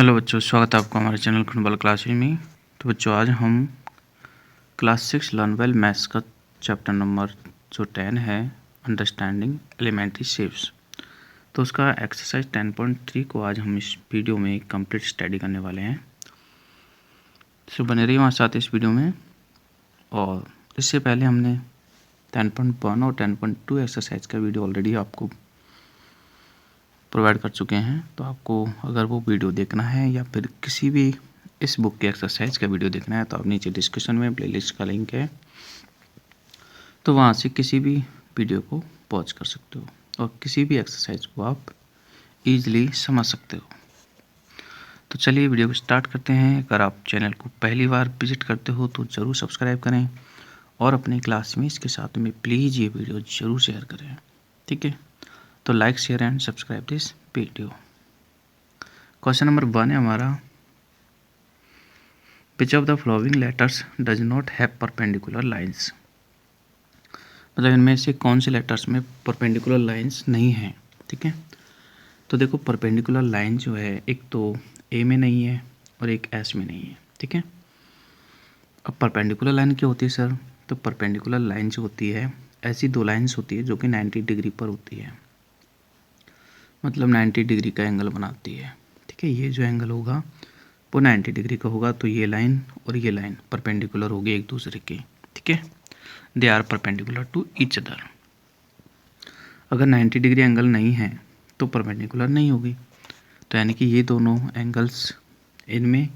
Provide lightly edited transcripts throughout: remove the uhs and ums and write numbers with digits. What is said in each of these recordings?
Hello बच्चों, स्वागत है आपका हमारे चैनल खंडबल क्लासेज में। तो बच्चों, आज हम क्लास 6 लर्न वेल मैथ्स का चैप्टर नंबर जो 10 है, अंडरस्टैंडिंग एलिमेंट्री शेप्स, तो उसका एक्सरसाइज 10.3 को आज हम इस वीडियो में कंप्लीट स्टडी करने वाले हैं। तो बने रहिए हमारे साथ इस वीडियो में। और इससे पहले हमने 10.1 और 10.2 एक्सरसाइज का वीडियो ऑलरेडी आपको प्रोवाइड कर चुके हैं। तो आपको अगर वो वीडियो देखना है या फिर किसी भी इस बुक के एक्सरसाइज का वीडियो देखना है तो आप नीचे डिस्क्रिप्शन में प्लेलिस्ट का लिंक है, तो वहाँ से किसी भी वीडियो को पॉज कर सकते हो और किसी भी एक्सरसाइज को आप ईजिली समझ सकते हो। तो चलिए वीडियो को स्टार्ट करते हैं। अगर आप चैनल को पहली बार विजिट करते हो तो ज़रूर सब्सक्राइब करें और अपने क्लासमेट्स के साथ में प्लीज़ ये वीडियो ज़रूर शेयर करें, ठीक है। तो like, share and subscribe this video. Question number 1 है हमारा, विच of the following letters does not have perpendicular lines. मतलब इनमें से कौन से लेटर्स में परपेंडिकुलर लाइंस नहीं हैं, ठीक है। तो देखो, परपेंडिकुलर लाइन जो है एक तो ए में नहीं है और एक एस में नहीं है, ठीक है। अब परपेंडिकुलर लाइन क्या होती है सर? तो परपेंडिकुलर लाइन जो होती है, ऐसी दो लाइंस होती है जो कि 90 डिग्री पर होती है, मतलब 90 डिग्री का एंगल बनाती है, ठीक है। ये जो एंगल होगा वो 90 डिग्री का होगा, तो ये लाइन और ये लाइन परपेंडिकुलर होगी एक दूसरे के, ठीक है। They are perpendicular to each other. अगर 90 डिग्री एंगल नहीं है तो परपेंडिकुलर नहीं होगी। तो यानी कि ये दोनों एंगल्स इनमें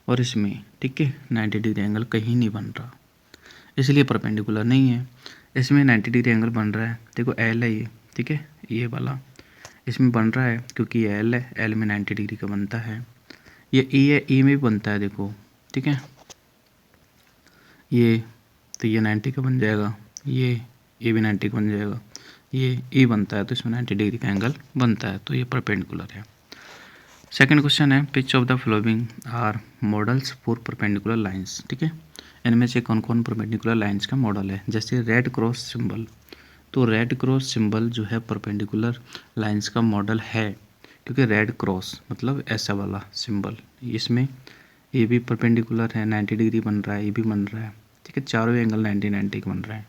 और इसमें, ठीक है, 90 डिग्री एंगल कहीं नहीं बन रहा, इसलिए परपेंडिकुलर नहीं है। इसमें 90 डिग्री एंगल बन रहा है, देखो एल है ये, ठीक है, ये वाला इसमें बन रहा है क्योंकि ये एल है, एल में 90 डिग्री का बनता है। ये ई है, ई में भी बनता है, देखो, ठीक है। ये तो ये 90 का बन जाएगा, ये भी 90 का बन जाएगा, ये ई बनता है तो इसमें 90 डिग्री का एंगल बनता है, तो ये परपेंडिकुलर है। सेकंड क्वेश्चन है, which of the following are models for perpendicular lines, ठीक है। इनमें से कौन कौन परपेंडिकुलर लाइंस का मॉडल है? जैसे रेड क्रॉस सिंबल, तो रेड क्रॉस सिंबल जो है परपेंडिकुलर लाइंस का मॉडल है, क्योंकि रेड क्रॉस मतलब ऐसा वाला सिंबल, इसमें ये भी परपेंडिकुलर है, 90 डिग्री बन रहा है, ये भी बन रहा है, ठीक है, चारों एंगल 90 का बन रहा है।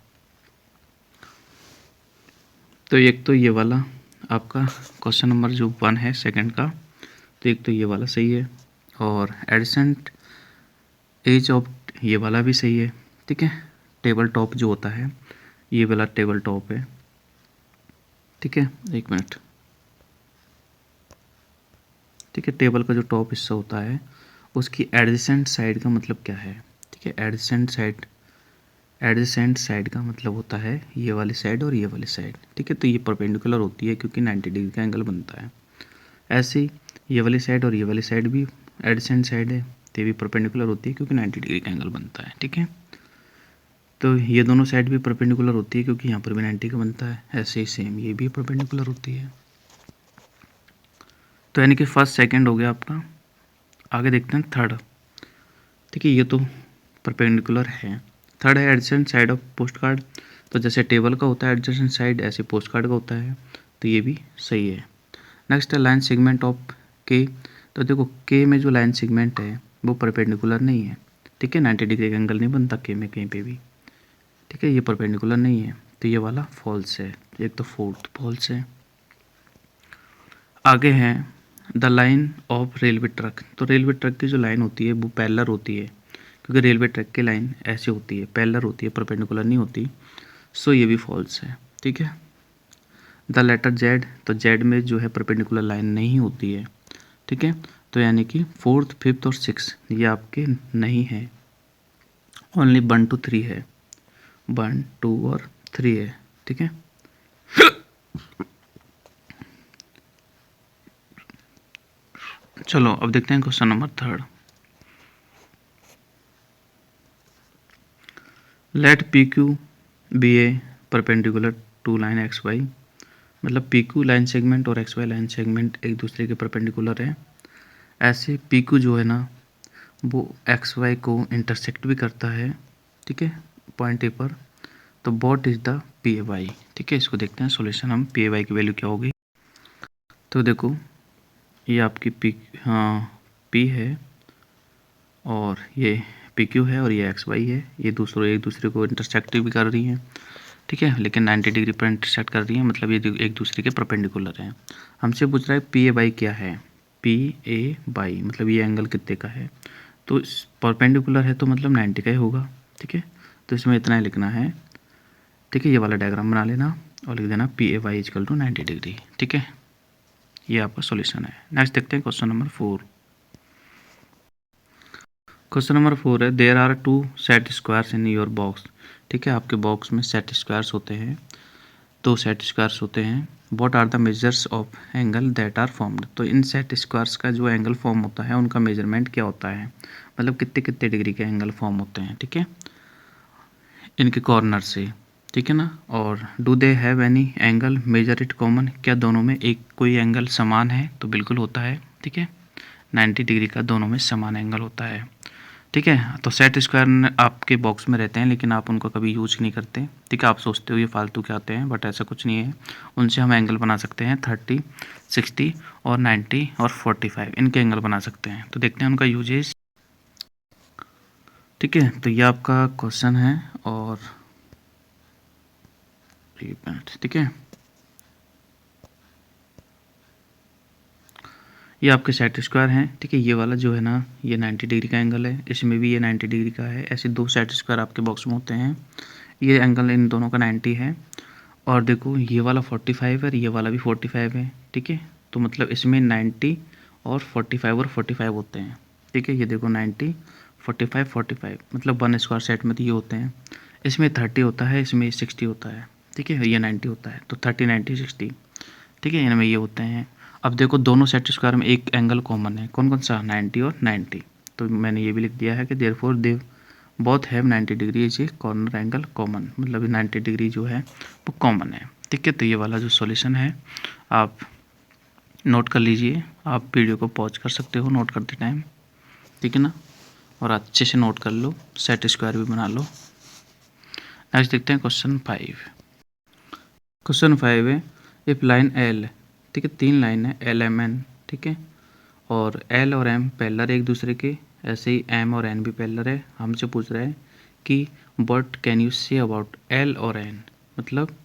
तो एक तो ये वाला आपका क्वेश्चन नंबर जो 1 है सेकंड का, तो एक तो ये वाला सही है, और एडजेसेंट एज ऑफ ये वाला भी सही है, ठीक है। टेबल टॉप जो होता है, ये वाला टेबल टॉप है, ठीक है, एक मिनट, ठीक है। टेबल का जो टॉप हिस्सा होता है उसकी एडजेसेंट साइड का मतलब क्या है, ठीक है। एडजेसेंट साइड का मतलब होता है ये वाली साइड और ये वाली साइड, ठीक है। तो ये परपेंडिकुलर होती है क्योंकि 90 डिग्री का एंगल बनता है। ऐसे ही ये वाली साइड और ये वाली साइड भी एडजेसेंट साइड है, तो ये भी परपेंडिकुलर होती है क्योंकि 90 डिग्री का एंगल बनता है, ठीक है। तो ये दोनों साइड भी परपेंडिकुलर होती है क्योंकि यहाँ पर भी 90 का बनता है। ऐसे ही सेम ये भी परपेंडिकुलर होती है। तो यानी कि फर्स्ट सेकंड हो गया आपका। आगे देखते हैं थर्ड, ठीक है। ये तो परपेंडिकुलर है। थर्ड है adjacent side of post card, तो जैसे टेबल का होता है एडजेसेंट साइड, ऐसे पोस्ट कार्ड का होता है, तो ये भी सही है। नेक्स्ट है लाइन सेगमेंट ऑफ के, तो देखो के में जो लाइन सेगमेंट है वो परपेंडिकुलर नहीं है, ठीक है। 90 डिग्री का एंगल नहीं बनता के में कहीं पे भी, ठीक है, ये परपेंडिकुलर नहीं है, तो ये वाला फॉल्स है, एक तो फोर्थ फॉल्स है। आगे है the line of railway track, तो रेलवे ट्रैक की जो लाइन होती है वो पैरेलल होती है, क्योंकि रेलवे ट्रैक की लाइन ऐसे होती है, पैरेलल होती है, परपेंडिकुलर नहीं होती, सो ये भी फॉल्स है, ठीक है। द लेटर जेड, तो जेड में जो है परपेंडिकुलर लाइन नहीं होती है, ठीक है। तो यानी कि फोर्थ, फिफ्थ और सिक्स ये आपके नहीं है, ओनली 1 to 3 है, 1 2 और 3 है, ठीक है। चलो अब देखते हैं question number third. Let P Q be a perpendicular to line X Y, मतलब पी क्यू लाइन सेगमेंट और एक्स वाई लाइन सेगमेंट एक दूसरे के परपेंडिकुलर है। ऐसे पी क्यू जो है ना वो एक्स वाई को इंटरसेक्ट भी करता है, ठीक है, पॉइंट ए पर। तो what is the P A Y, ठीक है। इसको देखते हैं सॉल्यूशन, हम पी ए वाई की वैल्यू क्या होगी। तो देखो ये आपकी पी, हाँ, P है और ये PQ है और ये XY है, ये एक दूसरे को इंटरसेक्ट भी कर रही हैं, ठीक है, लेकिन 90 डिग्री पर इंटरसेक्ट कर रही हैं, मतलब ये एक दूसरे के परपेंडिकुलर हैं। हमसे पूछ रहा है PA क्या है, PA मतलब ये एंगल कितने का है, तो परपेंडिकुलर है तो मतलब 90 का ही होगा, ठीक है। तो इसमें इतना ही लिखना है, ठीक है, ये वाला डायग्राम बना लेना और लिख देना PAY इक्वल टू 90 डिग्री, ठीक है। ये आपका सॉल्यूशन है। नेक्स्ट देखते हैं क्वेश्चन नंबर 4। क्वेश्चन नंबर 4 है there are 2 set squares in your box, ठीक है, आपके बॉक्स में सेट स्क्वायर्स होते हैं, 2 सेट स्क्वायर्स होते हैं। What are the measures of angle that are formed, तो इन सेट स्क्वायर्स का जो एंगल फॉर्म होता है उनका मेजरमेंट क्या होता है, मतलब कितने कितने डिग्री के एंगल फॉर्म होते हैं, ठीक है, इनके कॉर्नर से, ठीक है ना। और do they have any angle measure it common, क्या दोनों में एक कोई एंगल समान है, तो बिल्कुल होता है, ठीक है, 90 डिग्री का दोनों में समान एंगल होता है, ठीक है। तो सेट स्क्वायर आपके बॉक्स में रहते हैं लेकिन आप उनको कभी यूज नहीं करते, ठीक है, आप सोचते हो ये फालतू के आते हैं, बट ऐसा कुछ नहीं है, उनसे हम एंगल बना सकते हैं 30, 60 और 90 और 45, इनके एंगल बना सकते हैं। तो देखते हैं उनका यूजेस, ठीक है। तो ये आपका क्वेश्चन है और ठीक है, ये आपके सेट स्क्वायर हैं, ठीक है, ये वाला जो है ना ये 90 डिग्री का एंगल है, इसमें भी ये 90 डिग्री का है, ऐसे 2 सेट स्क्वायर आपके बॉक्स में होते हैं, ये एंगल इन दोनों का 90 है, और देखो ये वाला 45 है, ये वाला भी 45 है, ठीक है, तो मतलब इसमें 90 और 45 होते हैं, ठीक है, ये देखो 90 45 मतलब 1 स्क्वायर सेट में तो ये होते हैं, इसमें 30 होता है, इसमें 60 होता है, ठीक है, ये 90 होता है, तो 30 90 60, ठीक है, इनमें ये होते हैं। अब देखो दोनों सेट स्क्वायर में एक एंगल कॉमन है, कौन कौन सा, 90 और 90, तो मैंने ये भी लिख दिया है कि therefore they both have 90 degree is a corner angle common, मतलब 90 डिग्री जो है वो कॉमन है, ठीक है। तो ये वाला जो सॉल्यूशन है आप नोट कर लीजिए, आप वीडियो को पॉज कर सकते हो नोट करते टाइम, ठीक है ना, और अच्छे से नोट कर लो, सेट स्क्वायर भी बना लो। नेक्स्ट देखते हैं क्वेश्चन 5। क्वेश्चन 5 है इफ लाइन एल, ठीक है, 3 लाइन है LMN, ठीक है, और L और M पैरेलल एक दूसरे के, ऐसे ही M और N भी पैरेलल है। हमसे पूछ रहा है कि what can you say about L और N, मतलब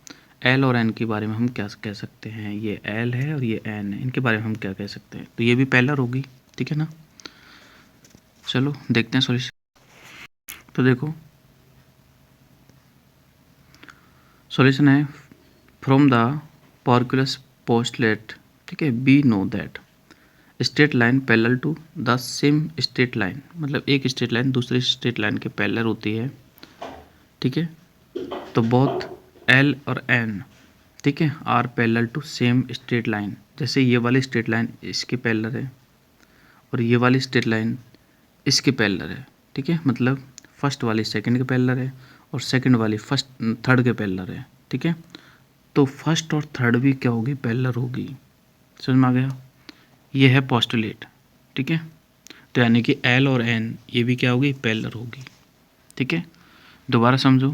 L और N के बारे में हम क्या कह सकते हैं, ये L है और ये N है, इनके बारे में हम क्या कह सकते हैं, तो ये भी पैरेलल होगी, ठीक है ना। चलो देखते हैं सॉल्यूशन। तो देखो सॉल्यूशन है फ्रॉम द पोर्कुलस पोस्टलेट, ठीक है, be know that straight line parallel to the same straight line, मतलब एक स्ट्रेट लाइन दूसरे स्ट्रेट लाइन के पैरेलल होती है, ठीक है, तो बोथ L और N, ठीक है, are parallel to same straight line, जैसे ये वाली स्ट्रेट लाइन इसके पैरेलल है और ये वाली स्ट्रेट लाइन इसके पैरेलल है, ठीक है, मतलब फर्स्ट वाली सेकंड के पैरेलल है और सेकंड वाली फर्स्ट थर्ड के पैरेलल है, ठीक है, तो फर्स्ट और थर्ड भी क्या होगी, पैरेलल होगी, समझ में आ गया, ये है पोस्टुलेट, ठीक है, तो यानी कि L और N ये भी क्या होगी, पैरेलल होगी, ठीक है। दोबारा समझो,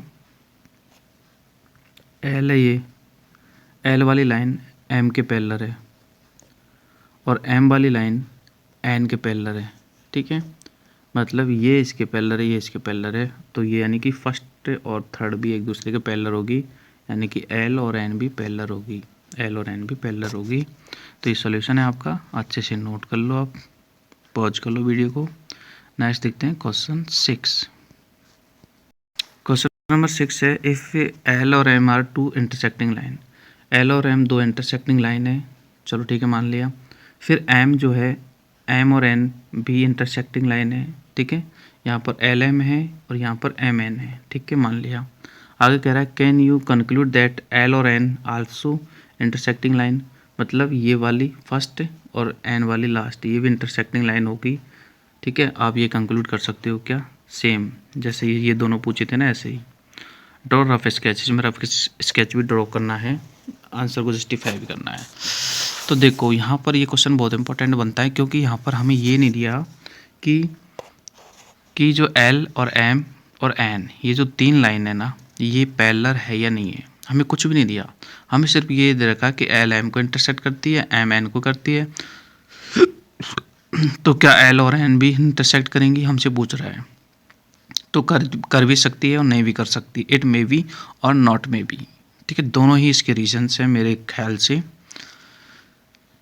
L है ये, L वाली लाइन M के पैरेलल है और M वाली लाइन N के पैरेलल है, ठीक है, मतलब ये इसके पैरेलल है, ये इसके पैरेलल है, तो ये यानी कि फर्स्ट और थर्ड भी एक दूसरे के पैरेलल होगी, यानी कि L और N भी पैरेलल होगी, L और N भी पैरेलल होगी। तो ये सॉल्यूशन है आपका, अच्छे से नोट कर लो, आप पॉज कर लो वीडियो को। नेक्स्ट देखते हैं क्वेश्चन 6। क्वेश्चन नंबर 6 है इफ़ L और M are 2 intersecting line, L और M 2 इंटरसेक्टिंग लाइन है, चलो ठीक है मान लिया, फिर M जो है M और N भी इंटरसेक्टिंग लाइन है, ठीक है, यहाँ पर LM है और यहाँ पर MN है, ठीक है मान लिया। आगे कह रहा है can you conclude that L और N आल्सो इंटरसेक्टिंग लाइन, मतलब ये वाली फर्स्ट और N वाली लास्ट ये भी इंटरसेक्टिंग लाइन होगी, ठीक है, आप ये कंक्लूड कर सकते हो क्या, सेम जैसे ये दोनों पूछे थे ना ऐसे ही। ड्रॉ रफ स्केच, इसमें रफ स्केच भी ड्रॉ करना है, आंसर को जस्टिफाई भी करना है। तो देखो यहाँ पर ये क्वेश्चन बहुत इंपॉर्टेंट बनता है क्योंकि यहाँ पर हमें ये नहीं दिया कि जो L और M और N ये जो 3 लाइन है ना ये पैरेलल है या नहीं है, हमें कुछ भी नहीं दिया, हमें सिर्फ ये दे रखा कि L M को इंटरसेक्ट करती है, M N को करती है तो क्या एल और एन भी इंटरसेक्ट करेंगी, हमसे पूछ रहा है। तो कर भी सकती है और नहीं भी कर सकती, इट मे बी और नॉट मे बी। ठीक है, दोनों ही इसके रीजंस हैं मेरे ख्याल से।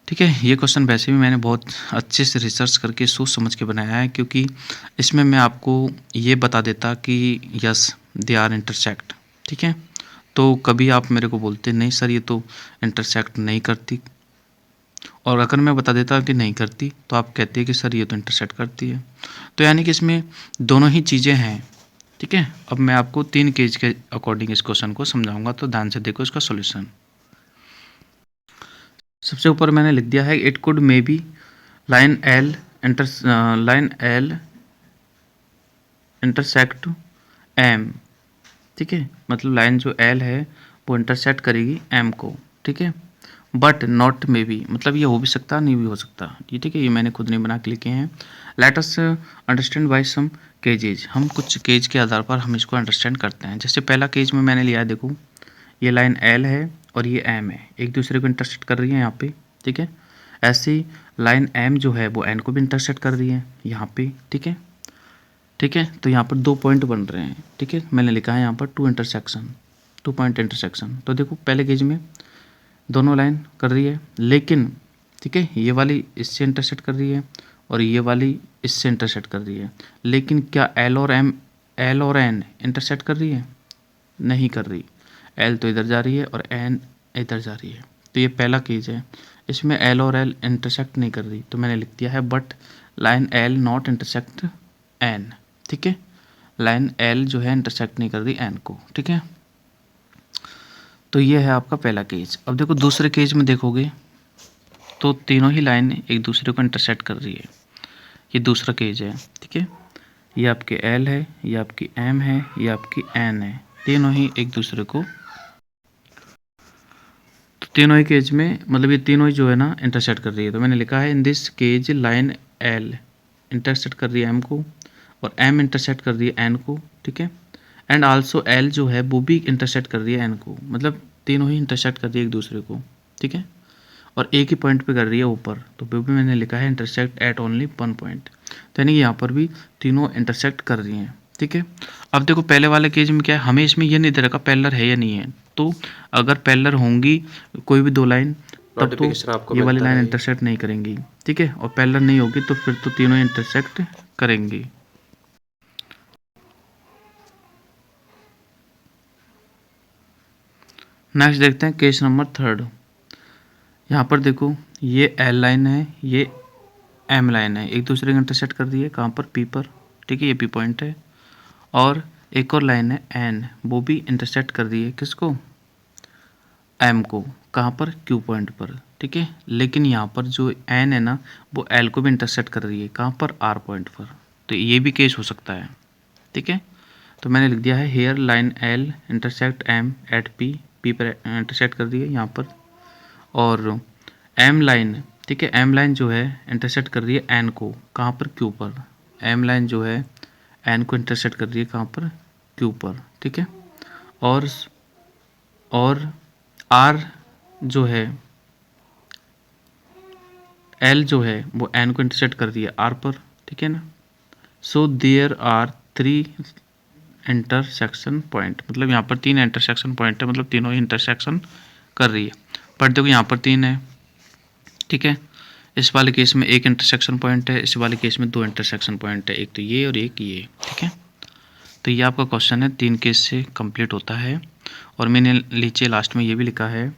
ठीक है, ये क्वेश्चन वैसे भी मैंने बहुत अच्छे से रिसर्च करके सोच समझ के बनाया है, क्योंकि इसमें मैं आपको ये बता देता कि यस दे आर इंटरसेक्ट। ठीक है, तो कभी आप मेरे को बोलते नहीं सर ये तो इंटरसेक्ट नहीं करती, और अगर मैं बता देता कि नहीं करती तो आप कहते हैं कि सर ये तो इंटरसेक्ट करती है। तो यानी कि इसमें दोनों ही चीज़ें हैं। ठीक है, अब मैं आपको 3 केज के अकॉर्डिंग इस क्वेश्चन को समझाऊंगा, तो ध्यान से देखो इसका सॉल्यूशन। सबसे ऊपर मैंने लिख दिया है it could may be line L intersect M. ठीक है, मतलब लाइन जो एल है वो इंटरसेक्ट करेगी एम को। ठीक है, बट नॉट मे बी, मतलब ये हो भी सकता नहीं भी हो सकता। ये ठीक है, ये मैंने खुद नहीं बना के लिखे हैं। Let us understand by some cages, हम कुछ केज के आधार पर हम इसको अंडरस्टैंड करते हैं। जैसे पहला केज में मैंने लिया है, देखो ये लाइन एल है और ये एम है, एक दूसरे को इंटरसेक्ट कर रही है यहाँ पे। ठीक है, ऐसे ही लाइन एम जो है वो एन को भी इंटरसेक्ट कर रही है यहाँ पे। ठीक है, ठीक है, तो यहाँ पर 2 पॉइंट बन रहे हैं। ठीक है, मैंने लिखा है यहाँ पर 2 पॉइंट इंटरसेक्शन। तो देखो पहले केज में दोनों लाइन कर रही है, लेकिन ठीक है ये वाली इससे इंटरसेक्ट कर रही है और ये वाली इससे इंटरसेक्ट कर रही है, लेकिन क्या एल और एन इंटरसेक्ट कर रही है? नहीं कर रही। एल तो इधर जा रही है और एन इधर जा रही है। तो ये पहला केज है, इसमें एल और एल इंटरसेक्ट नहीं कर रही, तो मैंने लिख दिया है but line L not intersect N. ठीक है, लाइन एल जो है इंटरसेक्ट नहीं कर रही एन को। ठीक है, तो ये है आपका पहला केज। अब देखो दूसरे केज में देखोगे तो तीनों ही लाइन एक दूसरे को इंटरसेक्ट कर रही है। ये दूसरा केज है। ठीक है, ये आपके एल है, ये आपकी एम है, ये आपकी एन है, तीनों ही एक दूसरे को, तो तीनों ही केज में मतलब ये तीनों ही जो है ना इंटरसेक्ट कर रही है। तो मैंने लिखा है in this case line L intersect कर रही है एम को और एम इंटरसेक्ट कर रही है एन को। ठीक है, एंड आल्सो एल जो है वो भी इंटरसेक्ट कर रही है एन को, मतलब तीनों ही इंटरसेक्ट कर रही है एक दूसरे को। ठीक है, और एक ही पॉइंट पे कर रही है ऊपर, तो वो भी मैंने लिखा है इंटरसेक्ट एट ओनली 1 पॉइंट। तो यानी कि यहाँ पर भी तीनों इंटरसेक्ट कर रही हैं। ठीक है, अब देखो पहले वाले केज में क्या है, हमें इसमें ये नहीं दे रखा पैरेलल है या नहीं है। तो अगर पैरेलल होंगी कोई भी 2 लाइन तब तो ये वाली लाइन इंटरसेक्ट नहीं करेंगी। ठीक है, और पैरेलल नहीं होगी तो फिर तो तीनों इंटरसेक्ट करेंगी। नेक्स्ट देखते हैं केस नंबर 3। यहाँ पर देखो ये एल लाइन है, ये एम लाइन है, एक दूसरे को इंटरसेक्ट कर रही है कहाँ पर, पी पर। ठीक है, ये पी पॉइंट है, और एक और लाइन है एन, वो भी इंटरसेक्ट कर रही है किसको, एम को, कहाँ पर, क्यू पॉइंट पर। ठीक है, लेकिन यहाँ पर जो एन है ना वो एल को भी इंटरसेक्ट कर रही है कहाँ पर, आर पॉइंट पर। तो ये भी केस हो सकता है। ठीक है, तो मैंने लिख दिया है here line L intersect M at P, P पर इंटरसेक्ट कर रही है यहाँ पर, और एम लाइन, ठीक है, एम लाइन जो है इंटरसेक्ट कर रही है एन को कहाँ पर, क्यू पर। एम लाइन जो है एन को इंटरसेक्ट कर रही है कहाँ पर, क्यू पर। ठीक है, और आर जो है, एल जो है वो एन को इंटरसेक्ट कर रही है आर पर। ठीक है ना, so there are 3 intersection point, मतलब यहाँ पर 3 इंटरसेक्शन पॉइंट है, मतलब तीनों ही इंटरसेक्शन कर रही है। पर देखो यहाँ पर 3 है। ठीक है, इस वाले केस में 1 इंटरसेक्शन पॉइंट है, इस वाले केस में 2 इंटरसेक्शन पॉइंट है, एक तो ये और एक ये। ठीक है, तो ये आपका क्वेश्चन है 3 केस से कंप्लीट होता है। और मैंने नीचे लास्ट में ये भी लिखा है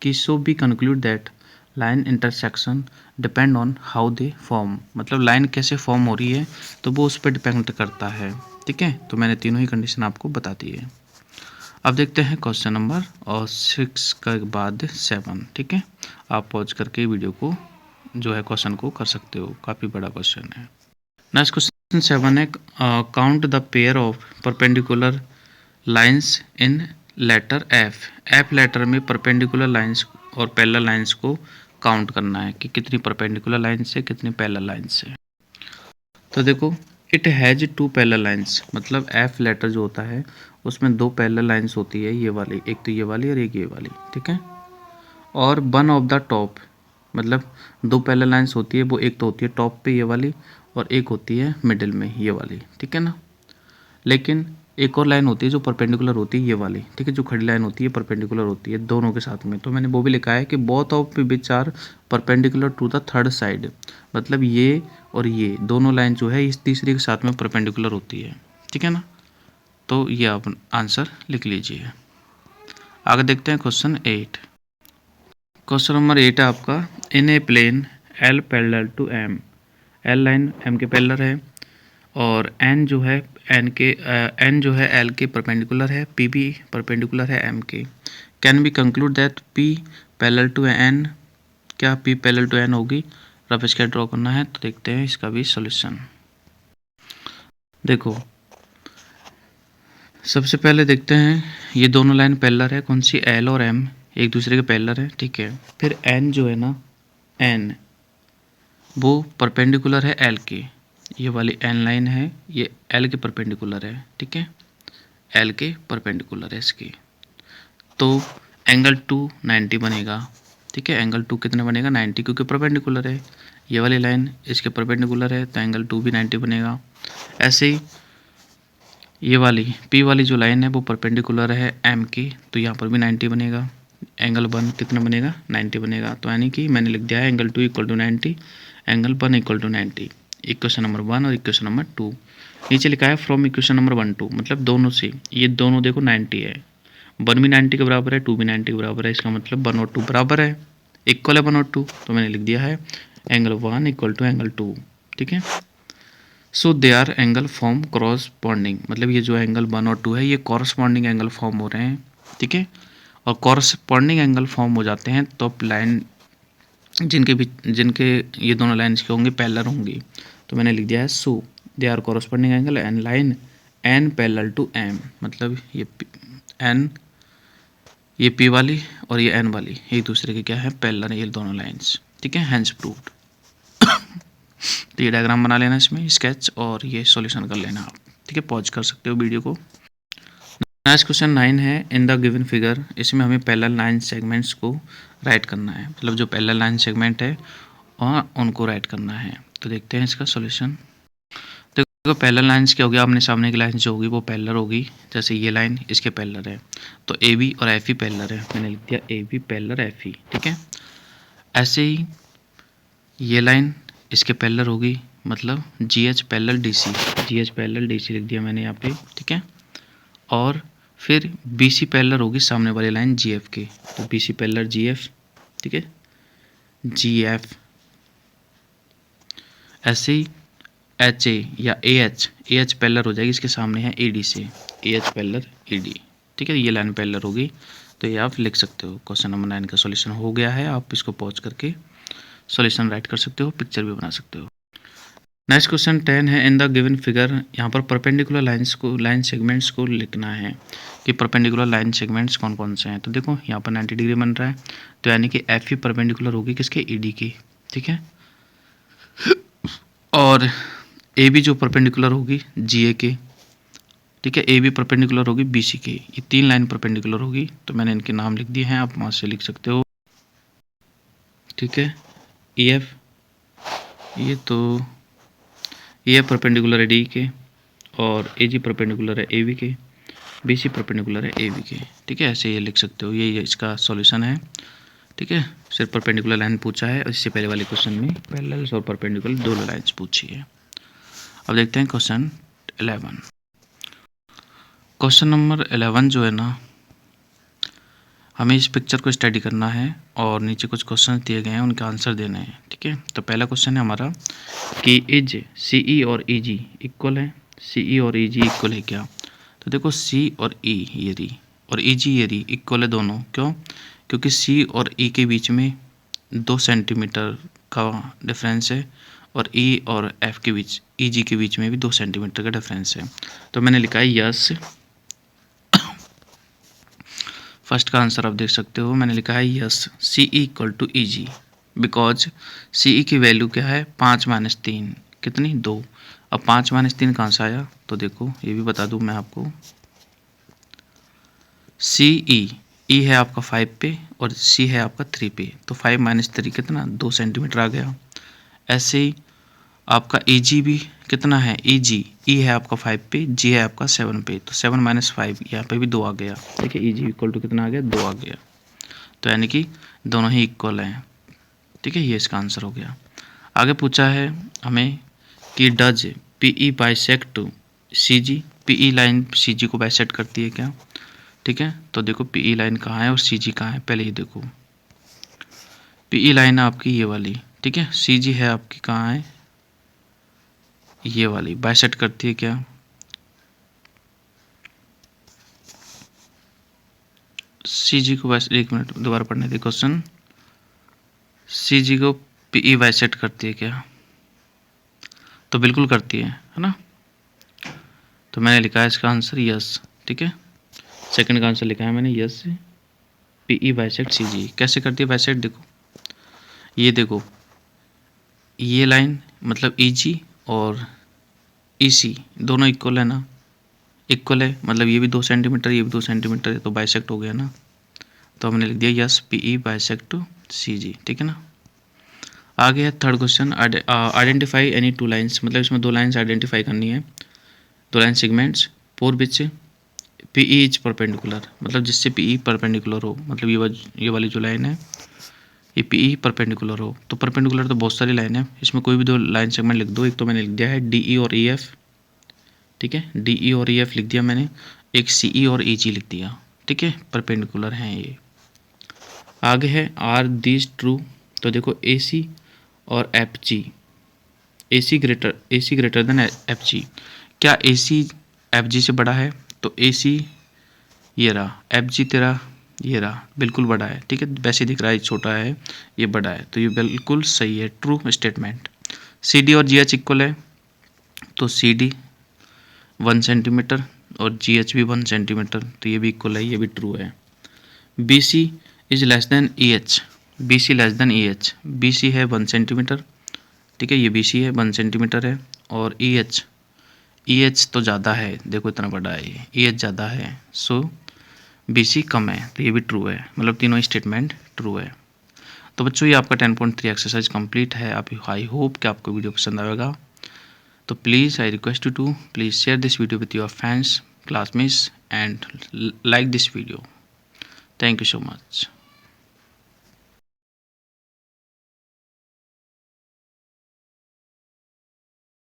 कि so be conclude that line intersection depend on how they form, मतलब लाइन कैसे फॉर्म हो रही है तो वो उस पर डिपेंड करता है। ठीक है, तो मैंने तीनों ही कंडीशन आपको बता दी है। अब देखते हैं क्वेश्चन नंबर 6 के बाद 7। ठीक है, आप पॉज करके वीडियो को जो है क्वेश्चन को कर सकते हो, काफ़ी बड़ा क्वेश्चन है। नेक्स्ट क्वेश्चन 7 है count the pair of perpendicular lines in letter F. F letter में परपेंडिकुलर लाइंस और पैरेलल लाइंस को काउंट करना है कि कितनी परपेंडिकुलर लाइंस है कितनी पैरेलल लाइंस है। तो देखो इट हैज़ 2 पैरेलल लाइंस, मतलब एफ लेटर जो होता है उसमें 2 पैरेलल लाइंस होती है, ये वाली, एक तो ये वाली और एक ये वाली। ठीक है, और वन ऑफ द टॉप मतलब दो पैरेलल लाइंस होती है, वो एक तो होती है टॉप पे ये वाली और एक होती है मिडिल में ये वाली, ठीक है ना। लेकिन एक और लाइन होती है जो परपेंडिकुलर होती है ये वाली, ठीक है, जो खड़ी लाइन होती है परपेंडिकुलर होती है दोनों के साथ में। तो मैंने वो भी लिखा है कि both of which are perpendicular to the third side, मतलब ये और ये दोनों लाइन जो है इस तीसरे के साथ में परपेंडिकुलर होती है, ठीक है ना। तो ये आप आंसर लिख लीजिए। आगे देखते हैं क्वेश्चन 8। क्वेश्चन नंबर 8 है आपका, in a plane L parallel to M, L line M के पैरेलल है और एन जो है एन जो है एल के परपेंडिकुलर है, पी भी परपेंडिकुलर है एम के। Can be conclude that P parallel to N, क्या पी पैरेलल टू एन होगी। रफ स्केच ड्रॉ करना है, तो देखते हैं इसका भी सॉल्यूशन। देखो सबसे पहले देखते हैं ये दोनों लाइन पैरेलल है, कौन सी, एल और एम एक दूसरे के पैरेलल है, ठीक है। फिर एन जो है ना, एन वो परपेंडिकुलर है एल के, ये वाली एन लाइन है ये एल के परपेंडिकुलर है, ठीक है, एल के परपेंडिकुलर है इसकी। तो एंगल 290 बनेगा, ठीक है। एंगल 2 कितना बनेगा, 90, क्योंकि परपेंडिकुलर है। ये वाली लाइन इसके परपेंडिकुलर है तो एंगल 2 भी 90 बनेगा। ऐसे ही ये वाली पी वाली जो लाइन है वो परपेंडिकुलर है एम की, तो यहाँ पर भी 90 बनेगा। एंगल 1 कितना बनेगा, 90 बनेगा। तो यानी कि मैंने लिख दिया है angle 2 equal to 90, angle 1 equal to 90। Equation number 1 और इक्वेशन नंबर 2। नीचे लिखा है फ्रॉम इक्वेशन नंबर 1 2, मतलब दोनों से, ये दोनों देखो 90 है, 1 भी 90 के बराबर है, 2 भी 90 के बराबर है, इसका मतलब 1 और 2 बराबर है, इक्वल है 1 और 2। तो मैंने लिख दिया है एंगल 1 इक्वल टू एंगल 2, ठीक है। So they are angle form corresponding, मतलब ये जो एंगल 1 और 2 है ये कॉरस्पॉन्डिंग एंगल फॉर्म हो रहे हैं, ठीक है। और कॉरस्पॉन्डिंग एंगल फॉर्म हो जाते हैं तो लाइन जिनके ये दोनों लाइन्स के होंगे पैरेलल होंगी। तो मैंने लिख दिया है so they are corresponding angle and line N parallel to M, मतलब ये एन, ये पी वाली और ये एन वाली एक दूसरे के क्या है, पैरेलल है ये दोनों लाइन्स, ठीक है। Hence proved. तो ये डायग्राम बना लेना इसमें स्केच और ये सॉल्यूशन कर लेना आप, ठीक है। पॉज कर सकते हो वीडियो को। नेक्स्ट क्वेश्चन 9 है, इन द गिवन फिगर, इसमें हमें पैरेलल लाइन सेगमेंट्स को राइट करना है, मतलब जो पैरेलल लाइन सेगमेंट है और उनको राइट करना है। तो देखते हैं इसका सॉल्यूशन। देखो पैरेलल लाइंस क्या होगी, आमने सामने की लाइन जो होगी वो पैरेलल होगी, जैसे ये लाइन इसके पैरेलल है तो ए बी और एफ ई पैरेलल है, मैंने लिख दिया A B parallel F E, ठीक है। ऐसे ही ये लाइन इसके पैरेलल होगी, मतलब G H parallel D C, G H parallel D C लिख दिया मैंने यहाँ पे, ठीक है। और फिर बी सी पैरेलल होगी सामने वाली लाइन जी एफ के, तो बी सी पैरेलल जी एफ, ठीक है, जी एफ। ऐसे ही एच ए या ए एच पैरेलल हो जाएगी, इसके सामने है ए डी से, A H parallel A D, ठीक है। ये लाइन पैरेलल होगी, तो ये आप लिख सकते हो। क्वेश्चन नंबर 9 का सॉल्यूशन हो गया है, आप इसको पॉज करके सॉल्यूशन राइट कर सकते हो, पिक्चर भी बना सकते हो। नेक्स्ट क्वेश्चन 10 है, इन द गिवन फिगर, यहाँ पर परपेंडिकुलर लाइंस को, लाइन सेगमेंट्स को लिखना है कि परपेंडिकुलर लाइन सेगमेंट्स कौन कौन से हैं। तो देखो यहाँ पर 90 डिग्री बन रहा है, तो यानी कि एफ ई परपेंडिकुलर होगी किसके, ई डी की, ठीक है। और ए बी जो परपेंडिकुलर होगी जी ए के, ठीक है, ए बी परपेंडिकुलर होगी बी सी के, ये 3 लाइन परपेंडिकुलर होगी। तो मैंने इनके नाम लिख दिए हैं, आप वहाँ से लिख सकते हो, ठीक है। ई एफ, ये तो ए एफ परपेंडिकुलर है डी के, और ए जी परपेंडिकुलर है ए बी के, बी सी परपेंडिकुलर है ए बी के, ठीक है। ऐसे ये लिख सकते हो, ये इसका सॉल्यूशन है, ठीक है। सिर्फ परपेंडिकुलर लाइन पूछा है और इससे पहले वाले क्वेश्चन में पैरेलल और परपेंडिकुलर दोनों लाइन्स पूछी है। अब देखते हैं क्वेश्चन 11। क्वेश्चन नंबर 11 जो है ना, हमें इस पिक्चर को स्टडी करना है और नीचे कुछ क्वेश्चन दिए गए हैं, उनके आंसर देने हैं, ठीक है। तो पहला क्वेश्चन है हमारा कि इज सी ई और ई जी इक्वल है, सी ई और ई जी इक्वल है क्या। तो देखो सी और ई ये री और ई जी ये री इक्वल है दोनों, क्यों, क्योंकि सी और ई के बीच में 2 सेंटीमीटर का डिफरेंस है और ई और एफ के बीच, ई जी के बीच में भी 2 सेंटीमीटर का डिफरेंस है। तो मैंने लिखा है यस, फर्स्ट का आंसर आप देख सकते हो, मैंने लिखा है yes C E equal to E G, because C E की वैल्यू क्या है 5 - 3 कितनी 2। अब 5 - 3 कहाँ से आया, तो देखो ये भी बता दूं मैं आपको, सी ई ई है आपका 5 पे और सी है आपका 3 पे, तो 5 माइनस 3 कितना 2 सेंटीमीटर आ गया। ऐसे ही आपका ई जी भी कितना है, ई जी, ई है आपका 5 पे, जी है आपका 7 पे, तो 7 माइनस 5 यहाँ पे भी 2 आ गया। ठीक है, ई जी इक्वल टू कितना आ गया, 2 आ गया। तो यानी कि दोनों ही इक्वल हैं। ठीक है, ये इसका आंसर हो गया। आगे पूछा है हमें कि does P E bisect C G, P E line C G को बाइसेक्ट करती है क्या। ठीक है, तो देखो पी ई लाइन कहाँ है और सी जी कहाँ है, पहले ये देखो। पी ई लाइन है आपकी ये वाली, ठीक है, सी जी है आपकी कहाँ है, ये वाली। बाइसेक्ट करती है क्या, सी जी को बस, एक मिनट दोबारा पढ़ने दे क्वेश्चन। सी जी को पी ई बाइसेक्ट करती है क्या, तो बिल्कुल करती है ना। तो मैंने लिखा है इसका आंसर यस। ठीक है, सेकंड का आंसर लिखा है मैंने yes, P E bisect C जी। कैसे करती है बाइसेक्ट, देखो ये देखो, ये लाइन मतलब ई जी और ई सी दोनों इक्वल है ना, इक्वल है मतलब ये भी 2 सेंटीमीटर ये भी 2 सेंटीमीटर है, तो बाइसेक्ट हो गया ना। तो हमने लिख दिया yes P E bisect C जी। ठीक है ना। आगे है third question, identify any two lines, मतलब इसमें 2 लाइन्स आइडेंटिफाई करनी है, 2 line segments for which P E is perpendicular, मतलब जिससे पी ई परपेंडिकुलर हो, मतलब ये वाली जो लाइन है ये पी ई परपेंडिकुलर हो। तो परपेंडिकुलर तो बहुत सारी लाइन है, इसमें कोई भी 2 लाइन सेगमेंट लिख दो। एक तो मैंने लिख दिया है डी ई और ई एफ, ठीक है, डी ई और ई एफ लिख दिया मैंने। एक सी ई और ई जी लिख दिया। ठीक है, परपेंडिकुलर हैं ये। आगे है आर दिस ट्रू, तो देखो ए सी और एफ जी, ए सी ग्रेटर देन एफ जी। क्या ए सी एफ जी से बड़ा है, तो ए सी ये रहा, एफ जी तेरा ये रहा, बिल्कुल बड़ा है। ठीक है, वैसे दिख रहा है छोटा है, ये बड़ा है, तो ये बिल्कुल सही है, ट्रू स्टेटमेंट। सी डी और जी एच इक्वल है, तो सी डी 1 सेंटीमीटर और जी एच भी 1 सेंटीमीटर, तो ये भी इक्वल है, ये भी ट्रू है। B C is less than E H, B C less than E H, B C है 1 सेंटीमीटर, ठीक है, ये बी सी है 1 सेंटीमीटर है, और ई एच तो ज़्यादा है, देखो इतना बड़ा है ये, ई एच ज़्यादा है, सो बी सी कम है, तो ये भी ट्रू है, मतलब तीनों स्टेटमेंट ट्रू है। तो बच्चों ये आपका 10.3 एक्सरसाइज कंप्लीट है। आप आई होप कि आपको वीडियो पसंद आएगा। तो please I request you to please share this video with your friends, classmates and like this video. Thank you so much.